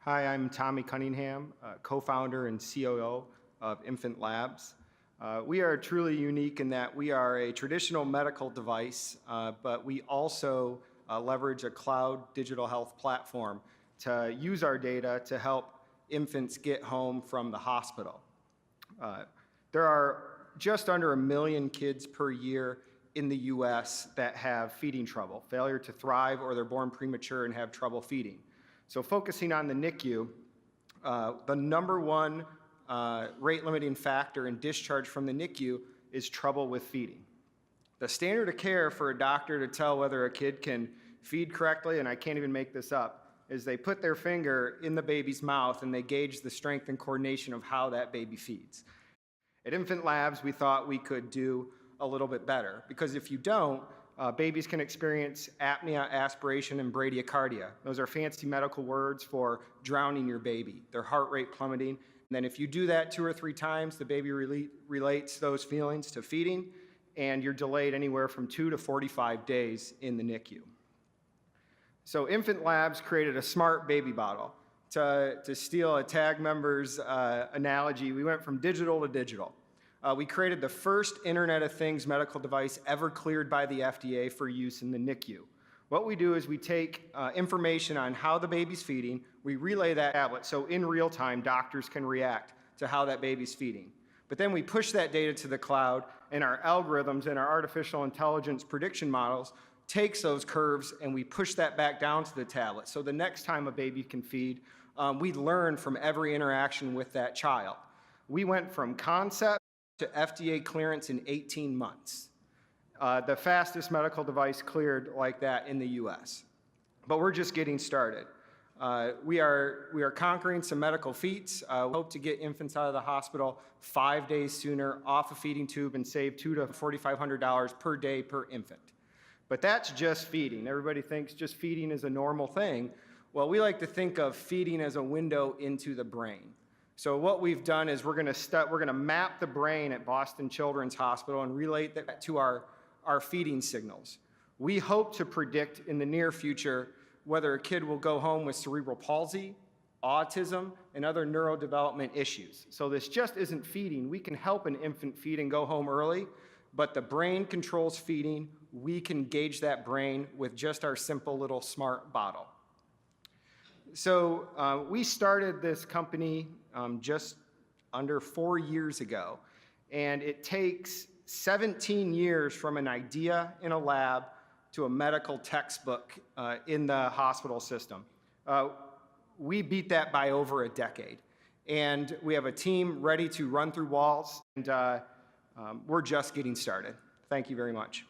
Hi, I'm Tommy Cunningham, co-founder and COO of NFANT Labs. We are truly unique in that we are a traditional medical device, but we also leverage a cloud digital health platform to use our data to help infants get home from the hospital. There are just under 1 million kids per year in the US that have feeding trouble, failure to thrive, or they're born premature and have trouble feeding. So focusing on the NICU, the number one rate limiting factor in discharge from the NICU is trouble with feeding. The standard of care for a doctor to tell whether a kid can feed correctly, and I can't even make this up, is they put their finger in the baby's mouth and they gauge the strength and coordination of how that baby feeds. At NFANT Labs, we thought we could do a little bit better, because if you don't, babies can experience apnea, aspiration, and bradycardia. Those are fancy medical words for drowning your baby, their heart rate plummeting. And then if you do that 2 or 3 times, the baby relates those feelings to feeding, and you're delayed anywhere from 2 to 45 days in the NICU. So NFANT Labs created a smart baby bottle. To steal a TAG member's analogy, we went from digital to digital. We created the first Internet of Things medical device ever cleared by the FDA for use in the NICU. What we do is we take information on how the baby's feeding, we relay that tablet, so in real time doctors can react to how that baby's feeding. But then we push that data to the cloud, and our algorithms and our artificial intelligence prediction models takes those curves and we push that back down to the tablet. So the next time a baby can feed, we learn from every interaction with that child. We went from concept to FDA clearance in 18 months. The fastest medical device cleared like that in the US. But we're just getting started. We are conquering some medical feats. We hope to get infants out of the hospital 5 days sooner, off a feeding tube, and save $200 to $4,500 per day per infant. But that's just feeding. Everybody thinks just feeding is a normal thing. Well, we like to think of feeding as a window into the brain. So what we've done is we're going to map the brain at Boston Children's Hospital and relate that to our feeding signals. We hope to predict in the near future whether a kid will go home with cerebral palsy, autism, and other neurodevelopment issues. So this just isn't feeding. We can help an infant feed and go home early, but the brain controls feeding. We can gauge that brain with just our simple little smart bottle. So we started this company just under 4 years ago, and it takes 17 years from an idea in a lab to a medical textbook in the hospital system. We beat that by over a decade, and we have a team ready to run through walls, and we're just getting started. Thank you very much.